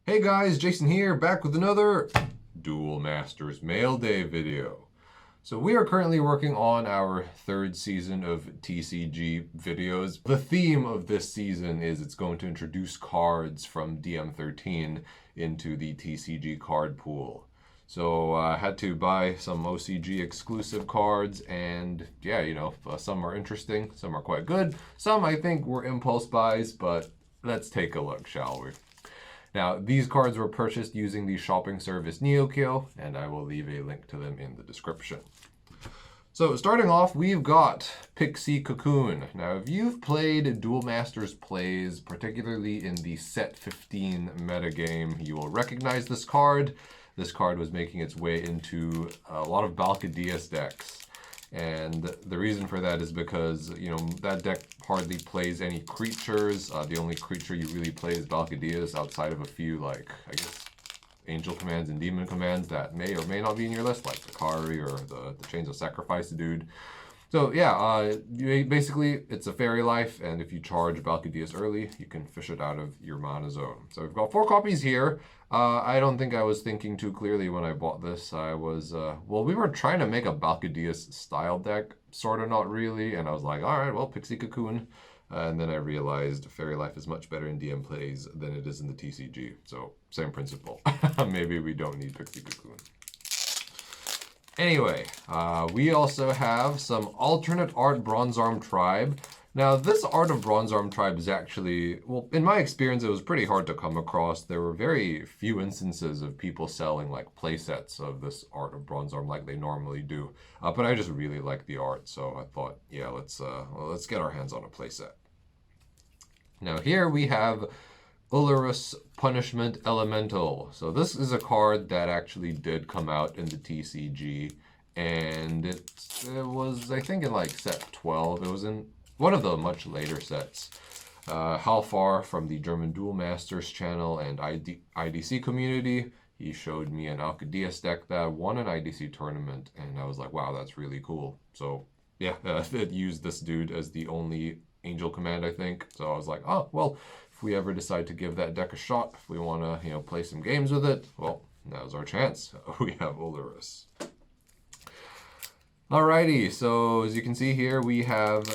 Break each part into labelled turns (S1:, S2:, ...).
S1: Hey guys, Jason here, back with another Duel Masters Mail Day video. So we are currently working on our third season of TCG videos. The theme of this season is it's going to introduce cards from DM13 into the TCG card pool. So I had to buy some OCG exclusive cards, and yeah, some are interesting, some are quite good, some I think were impulse buys, but let's take a look, shall we? Now, these cards were purchased using the shopping service Neokyo, and I will leave a link to them in the description. So starting off, we've got Pixie Cocoon. Now, if you've played Duel Masters Plays, particularly in the Set 15 metagame, you will recognize this card. This card was making its way into a lot of Balcadias decks. And the reason for that is because, that deck hardly plays any creatures. The only creature you really play is Balcadias outside of a few, Angel commands and Demon commands that may or may not be in your list, like the Kari or the Chains of Sacrifice dude. So yeah, basically it's a fairy life, and if you charge Balcadias early, you can fish it out of your mana zone. So we've got 4 copies here. I don't think I was thinking too clearly when I bought this. I was, we were trying to make a Balcadias style deck, sort of, not really, and I was like, all right, well, Pixie Cocoon. And then I realized Fairy Life is much better in DM plays than it is in the TCG. So same principle. Maybe we don't need Pixie Cocoon. Anyway, we also have some alternate art Bronze Arm Tribe. Now, this art of Bronze Arm Tribe is actually, well, in my experience, it was pretty hard to come across. There were very few instances of people selling play sets of this art of Bronze Arm like they normally do. But I just really like the art, so I thought, yeah, let's get our hands on a play set. Now here we have Ulurus Punishment Elemental. So this is a card that actually did come out in the TCG, and it was, I think, in set 12. It was in one of the much later sets. Halfar from the German Duel Masters channel and IDC community, he showed me an Alcadias deck that won an IDC tournament, and I was like, wow, that's really cool. So yeah, it used this dude as the only Angel command, I think. So I was like, oh, well, if we ever decide to give that deck a shot, if we want to, play some games with it, well, now's our chance. We have Ulurus. Alrighty, so as you can see here, we have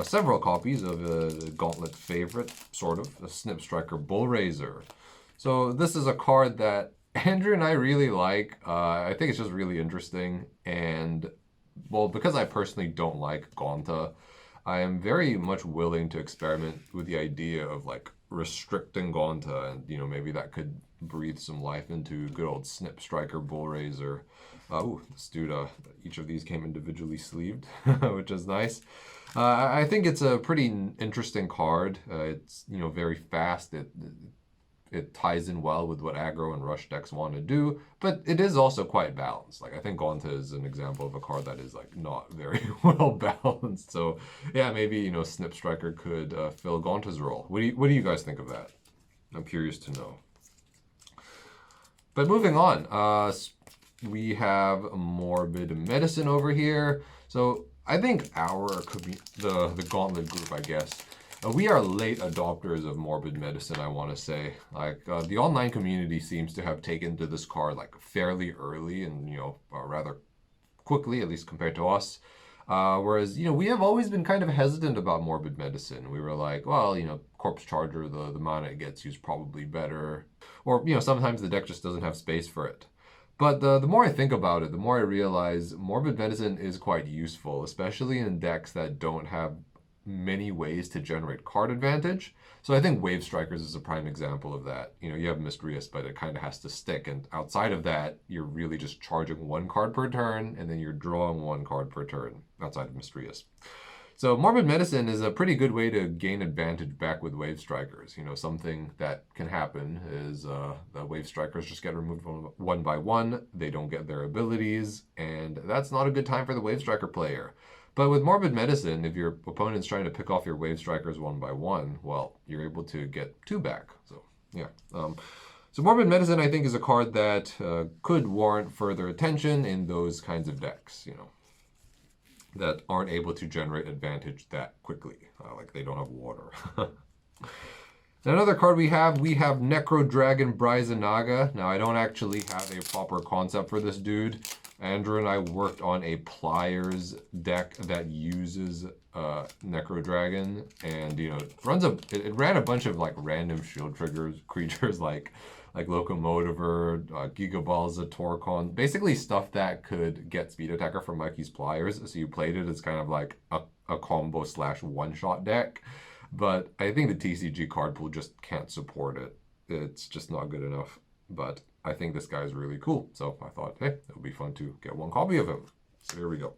S1: several copies of a Gauntlet favorite, sort of, a Snip Striker Bullraiser. So this is a card that Andrew and I really like. I think it's just really interesting, and well, because I personally don't like Gaunta, I am very much willing to experiment with the idea of restricting Gaunta, and maybe that could breathe some life into good old Snip Striker Bullraiser. Ooh, this dude, each of these came individually sleeved, which is nice. I think it's a pretty interesting card. It's, very fast. It ties in well with what aggro and rush decks want to do, but it is also quite balanced. I think Gaunta is an example of a card that is not very well balanced. So yeah, maybe Snip Striker could fill Gaunta's role. What do you guys think of that? I'm curious to know. But moving on, we have Morbid Medicine over here. So I think the Gauntlet group, I guess, we are late adopters of Morbid Medicine, I want to say. The online community seems to have taken to this card fairly early and, rather quickly, at least compared to us. Whereas, we have always been kind of hesitant about Morbid Medicine. We were like, well, Corpse Charger, the mana it gets used probably better. Or, sometimes the deck just doesn't have space for it. But the more I think about it, the more I realize Morbid Medicine is quite useful, especially in decks that don't have many ways to generate card advantage. So I think Wave Strikers is a prime example of that. You have Mysterious, but it kind of has to stick. And outside of that, you're really just charging 1 card per turn, and then you're drawing 1 card per turn outside of Mysterious. So Morbid Medicine is a pretty good way to gain advantage back with Wave Strikers. Something that can happen is the Wave Strikers just get removed one by one. They don't get their abilities, and that's not a good time for the Wave Striker player. But with Morbid Medicine, if your opponent's trying to pick off your Wave Strikers one by one, well, you're able to get 2 back. So yeah. So Morbid Medicine, I think, is a card that could warrant further attention in those kinds of decks, that aren't able to generate advantage that quickly. Like they don't have water. Another card we have Necro Dragon Bryzanaga. Now, I don't actually have a proper concept for this dude. Andrew and I worked on a Pliers deck that uses Necro Dragon, and you know, it ran a bunch of like random shield triggers, creatures like Locomotiver, Gigaballs, Torcon, basically stuff that could get speed attacker from Mikey's Pliers. So you played it as kind of like a combo / one-shot deck. But I think the TCG card pool just can't support it. It's just not good enough. But I think this guy is really cool. So I thought, hey, it would be fun to get one copy of him. So here we go.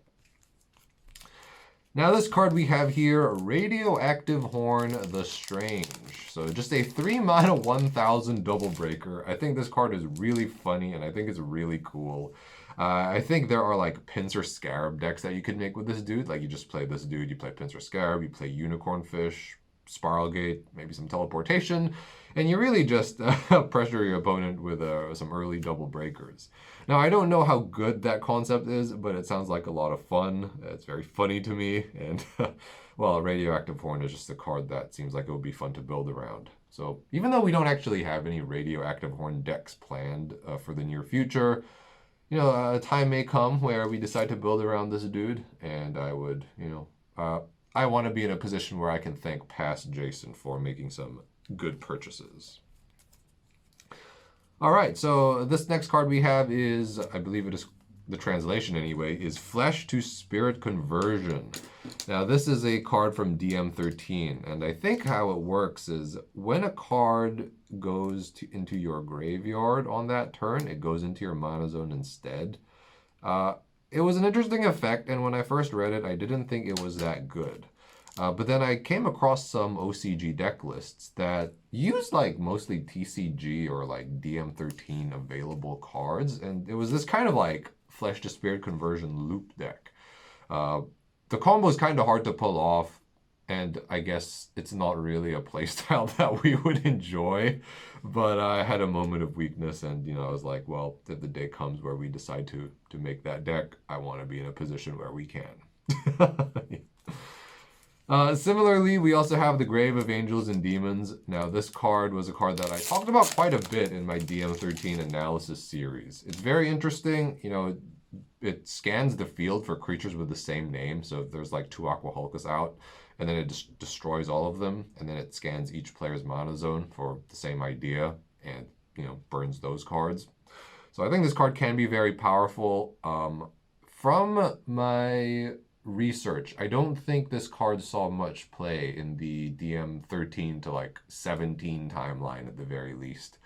S1: Now this card we have here, Radioactive Horn, the Strange. So just a 3-mana 1000 double breaker. I think this card is really funny and I think it's really cool. I think there are like Pincer Scarab decks that you could make with this dude. Like you just play this dude, you play Pincer Scarab, you play Unicorn Fish, Spiral Gate, maybe some teleportation, and you really just pressure your opponent with some early double breakers. Now, I don't know how good that concept is, but it sounds like a lot of fun. It's very funny to me, and well, Radioactive Horn is just a card that seems like it would be fun to build around. So even though we don't actually have any Radioactive Horn decks planned for the near future, you know, a time may come where we decide to build around this dude, and I would, you know, I want to be in a position where I can thank past Jason for making some good purchases. All right, so this next card we have is, I believe it is the translation anyway, is Flesh to Spirit Conversion. Now this is a card from DM13, and I think how it works is when a card goes into your graveyard on that turn, it goes into your mana zone instead. It was an interesting effect, and when I first read it, I didn't think it was that good. But then I came across some OCG deck lists that used like mostly TCG or like DM13 available cards, and it was this kind of like Flesh to Spirit Conversion loop deck. The combo is kind of hard to pull off, and I guess it's not really a playstyle that we would enjoy, but I had a moment of weakness, and you know, I was like, well, if the day comes where we decide to make that deck, I want to be in a position where we can. Similarly, we also have the Grave of Angels and Demons. Now, this card was a card that I talked about quite a bit in my DM13 analysis series. It's very interesting. You know, it scans the field for creatures with the same name. So if there's like 2 Aquahulkas out, and then it just destroys all of them, and then it scans each player's mana zone for the same idea, and, you know, burns those cards. So I think this card can be very powerful. From my research, I don't think this card saw much play in the DM13 to like 17 timeline at the very least.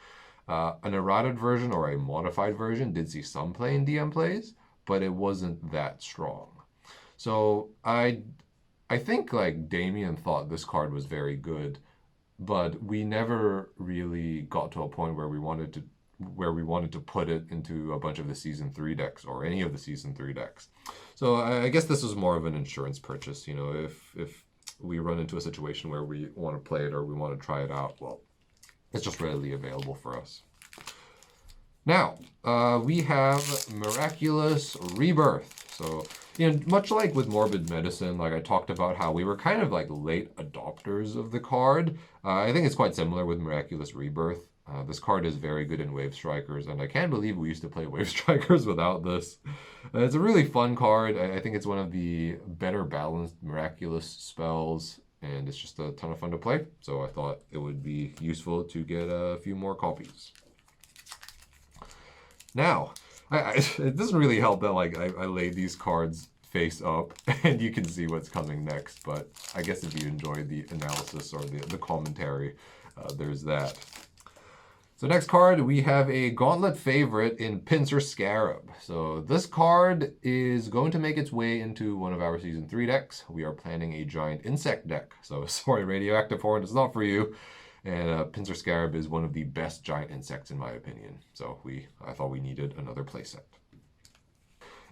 S1: An errated version or a modified version did see some play in DM plays, but it wasn't that strong. So I think like Damien thought this card was very good, but we never really got to a point where we wanted to put it into a bunch of the Season 3 decks or any of the Season 3 decks. So I guess this was more of an insurance purchase. You know, if we run into a situation where we want to play it or we want to try it out, well, it's just readily available for us. Now, we have Miraculous Rebirth. So, you know, much like with Morbid Medicine, like I talked about how we were kind of like late adopters of the card, I think it's quite similar with Miraculous Rebirth. This card is very good in Wave Strikers, and I can't believe we used to play Wave Strikers without this. It's a really fun card. I think it's one of the better balanced Miraculous spells, and it's just a ton of fun to play. So I thought it would be useful to get a few more copies. Now, it doesn't really help that like I laid these cards face up, and you can see what's coming next. But I guess if you enjoyed the analysis or the commentary, there's that. So next card, we have a Gauntlet favorite in Pincer Scarab. So this card is going to make its way into one of our Season 3 decks. We are planning a giant insect deck. So sorry, Radioactive Horn is not for you. And Pincer Scarab is one of the best giant insects in my opinion. So I thought we needed another playset.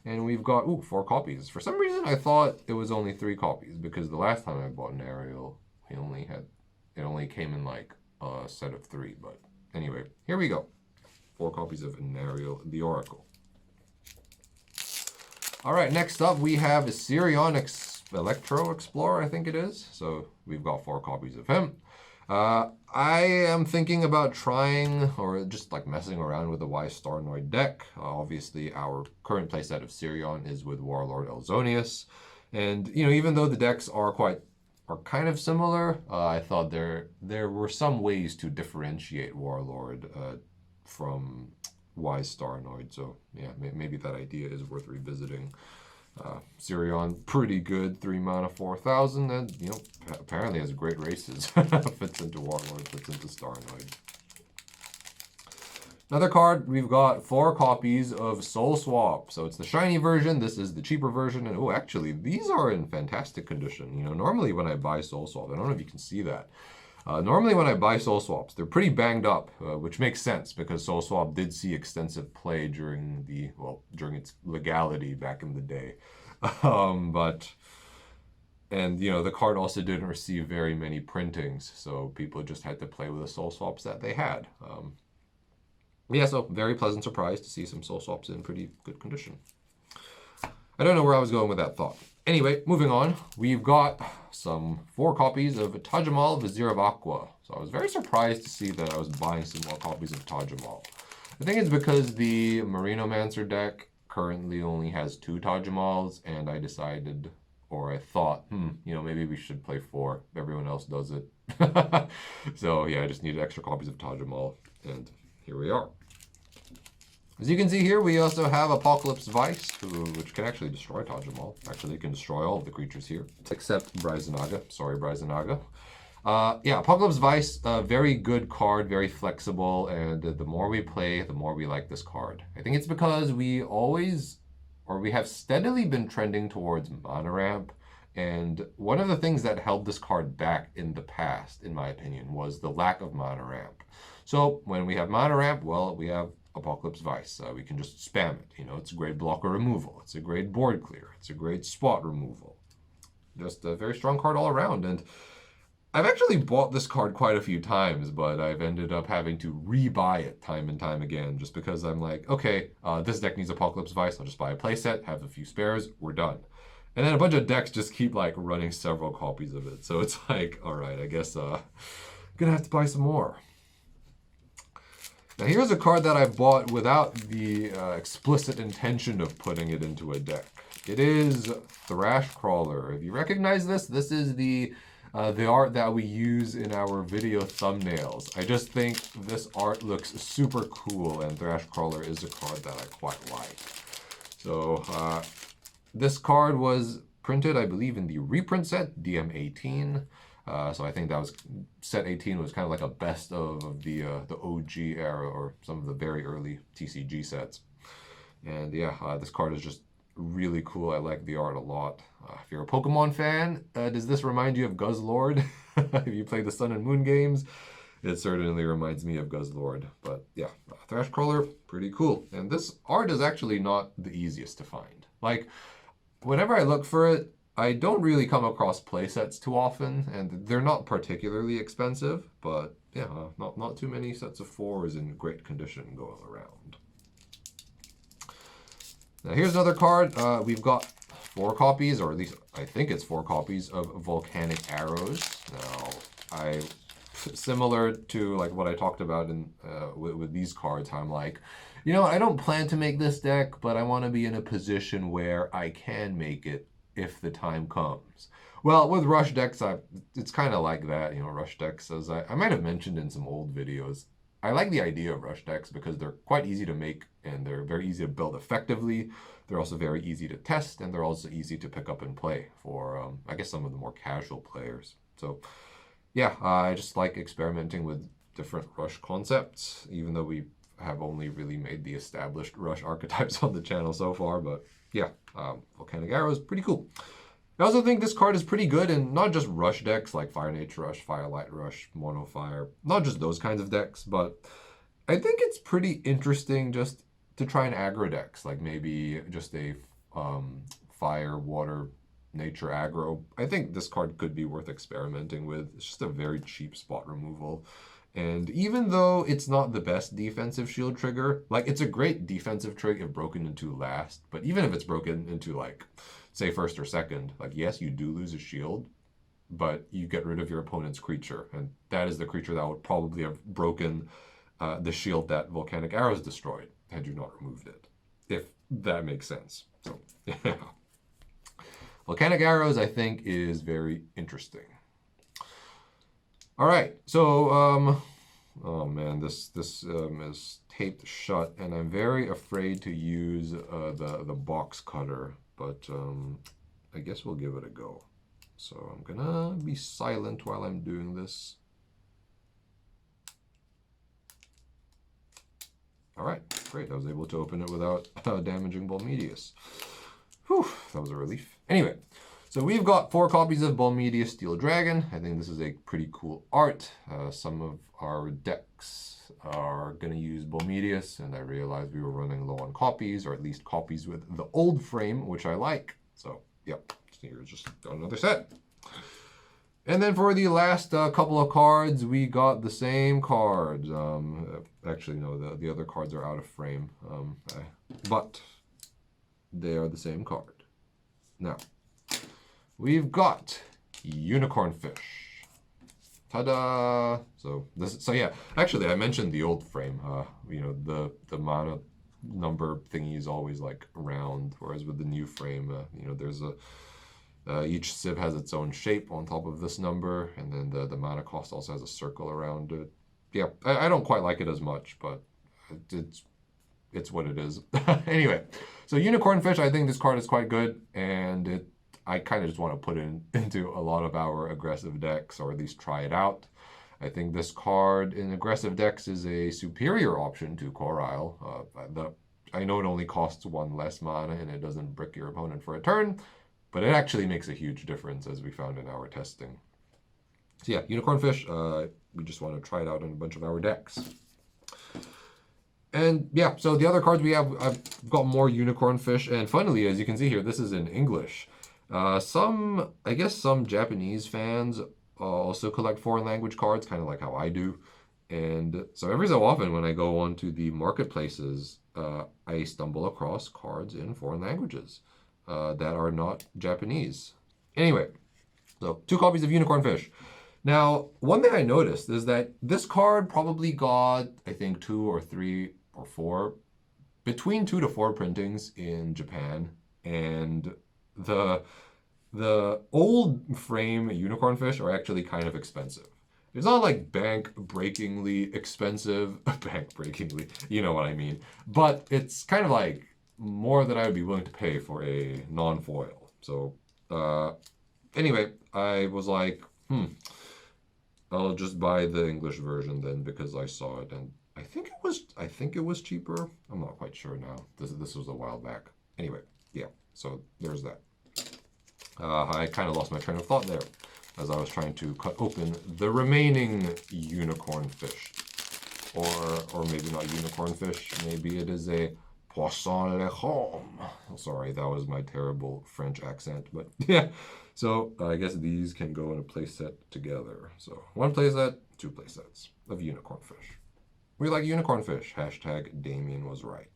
S1: And we've got 4 copies. For some reason, I thought it was only 3 copies because the last time I bought an Ariel, it only came in like a set of 3, but anyway, here we go. 4 copies of Nariel the Oracle. All right, next up we have Sirion Electro Explorer, I think it is. So we've got 4 copies of him. I am thinking about trying or just like messing around with the Y Starnoid deck. Obviously, our current playset of Sirion is with Warlord Elzonius. And, you know, even though the decks are kind of similar, I thought there were some ways to differentiate Warlord from Y Starnoid. So, yeah, maybe that idea is worth revisiting. Sirion, pretty good, 3 mana, 4,000, and, you know, apparently has great races. Fits into Warlord, fits into Starnoid. Another card, we've got 4 copies of Soul Swap. So it's the shiny version, this is the cheaper version, and oh, actually, these are in fantastic condition. You know, normally when I buy Soul Swap, I don't know if you can see that. Normally when I buy Soul Swaps, they're pretty banged up, which makes sense because Soul Swap did see extensive play during its legality back in the day. And you know, the card also didn't receive very many printings, so people just had to play with the Soul Swaps that they had. Yeah, so very pleasant surprise to see some Soul Swaps in pretty good condition. I don't know where I was going with that thought. Anyway, moving on, we've got some 4 copies of Tajamal, Vizier of Aqua. So I was very surprised to see that I was buying some more copies of Tajamal. I think it's because the Marinomancer deck currently only has 2 Tajamals, and I decided, or I thought, you know, maybe we should play 4. Everyone else does it. So yeah, I just needed extra copies of Tajamal, and here we are. As you can see here, we also have Apocalypse Vice, which can actually destroy Tajamal. Actually, it can destroy all of the creatures here, except Bryzanaga. Sorry, Bryzanaga. Yeah, Apocalypse Vice, very good card, very flexible, and the more we play, the more we like this card. I think it's because we have steadily been trending towards Mana Ramp, and one of the things that held this card back in the past, in my opinion, was the lack of Mana Ramp. So when we have Mana Ramp, well, we have Apocalypse Vice. We can just spam it. You know, it's a great blocker removal. It's a great board clear. It's a great spot removal. Just a very strong card all around. And I've actually bought this card quite a few times, but I've ended up having to rebuy it time and time again just because I'm like, okay, this deck needs Apocalypse Vice. I'll just buy a playset, have a few spares, we're done. And then a bunch of decks just keep like running several copies of it. So it's like, all right, I guess gonna have to buy some more. Now here's a card that I bought without the explicit intention of putting it into a deck. It is Thrashcrawler. If you recognize this, this is the art that we use in our video thumbnails. I just think this art looks super cool, and Thrashcrawler is a card that I quite like. So this card was printed, I believe, in the reprint set, DM18. So I think that was set 18 was kind of like a best of the OG era or some of the very early TCG sets. And yeah, this card is just really cool. I like the art a lot. If you're a Pokemon fan, does this remind you of Guzzlord? If you play the Sun and Moon games, it certainly reminds me of Guzzlord. But yeah, Thrashcrawler, pretty cool. And this art is actually not the easiest to find. Like, whenever I look for it, I don't really come across playsets too often, and they're not particularly expensive, but yeah, not too many sets of 4s in great condition going around. Now here's another card. We've got 4 copies, or at least I think it's 4 copies of Volcanic Arrows. Now, similar to like what I talked about in with these cards, I'm like, you know, I don't plan to make this deck, but I want to be in a position where I can make it if the time comes. Well, with rush decks, it's kind of like that, you know, rush decks, as I might have mentioned in some old videos. I like the idea of rush decks because they're quite easy to make and they're very easy to build effectively. They're also very easy to test, and they're also easy to pick up and play for, I guess, some of the more casual players. So yeah, I just like experimenting with different rush concepts, even though we have only really made the established rush archetypes on the channel so far. But yeah, Volcanic Arrow is pretty cool. I also think this card is pretty good in not just rush decks like Fire Nature Rush, Firelight Rush, Mono Fire, not just those kinds of decks, but I think it's pretty interesting just to try and aggro decks, like maybe just a Fire, Water, Nature aggro. I think this card could be worth experimenting with. It's just a very cheap spot removal. And even though it's not the best defensive shield trigger, like it's a great defensive trig if broken into last, but even if it's broken into like, say, first or second, like yes, you do lose a shield, but you get rid of your opponent's creature. And that is the creature that would probably have broken the shield that Volcanic Arrows destroyed had you not removed it. If that makes sense. So, yeah. Volcanic Arrows, I think, is very interesting. All right, so, oh man, this is taped shut, and I'm very afraid to use the box cutter, but I guess we'll give it a go. So I'm gonna be silent while I'm doing this. All right, great. I was able to open it without damaging Bulmedius. Whew, that was a relief. Anyway, so we've got 4 copies of Bulmedius Steel Dragon. I think this is a pretty cool art. Some of our decks are going to use Bulmedius, and I realized we were running low on copies, or at least copies with the old frame, which I like. So, yep, here's just another set. And then for the last couple of cards, we got the same cards. Actually, no, the other cards are out of frame, but they are the same card. Now, we've got Unicorn Fish. Ta-da! So yeah. Actually, I mentioned the old frame. You know, the mana number thingy is always like round, whereas with the new frame, you know, there's each sieve has its own shape on top of this number, and then the mana cost also has a circle around it. Yeah, I don't quite like it as much, but it's what it is. Anyway, so Unicorn Fish, I think this card is quite good, and I kind of just want to put it into a lot of our aggressive decks, or at least try it out. I think this card in aggressive decks is a superior option to Corile. I know it only costs 1 less mana, and it doesn't brick your opponent for a turn, but it actually makes a huge difference, as we found in our testing. So yeah, Unicorn Fish, we just want to try it out in a bunch of our decks. And yeah, so the other cards we have, I've got more Unicorn Fish, and funnily, as you can see here, this is in English. I guess some Japanese fans also collect foreign language cards, kind of like how I do. And so every so often when I go onto the marketplaces, I stumble across cards in foreign languages that are not Japanese. Anyway, so 2 copies of Unicorn Fish. Now, one thing I noticed is that this card probably got, I think, 2 or 3 or 4, between 2 to 4 printings in Japan, and the old frame Unicorn Fish are actually kind of expensive. It's not like bank-breakingly expensive, bank-breakingly, you know what I mean. But it's kind of like more than I would be willing to pay for a non-foil. So anyway, I was like, I'll just buy the English version then, because I saw it, and I think it was cheaper. I'm not quite sure now. This was a while back. Anyway, yeah. So there's that. I kind of lost my train of thought there, as I was trying to cut open the remaining Unicorn Fish, or maybe not Unicorn Fish. Maybe it is a Poisson le Homme. Sorry, that was my terrible French accent, but yeah. So I guess these can go in a playset together. So 1 playset, 2 playsets of Unicorn Fish. We like Unicorn Fish. Hashtag Damien was right.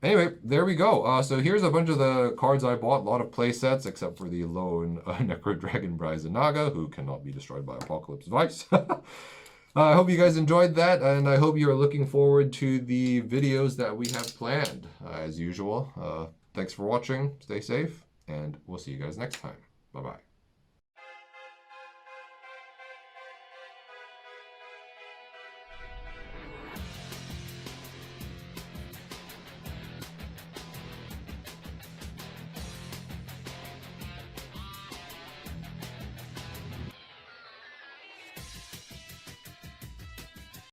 S1: Anyway, there we go. So here's a bunch of the cards I bought. A lot of playsets, except for the lone Necro Dragon Brizenaga, who cannot be destroyed by Apocalypse Vice. I hope you guys enjoyed that, and I hope you are looking forward to the videos that we have planned, as usual. Thanks for watching. Stay safe, and we'll see you guys next time. Bye-bye.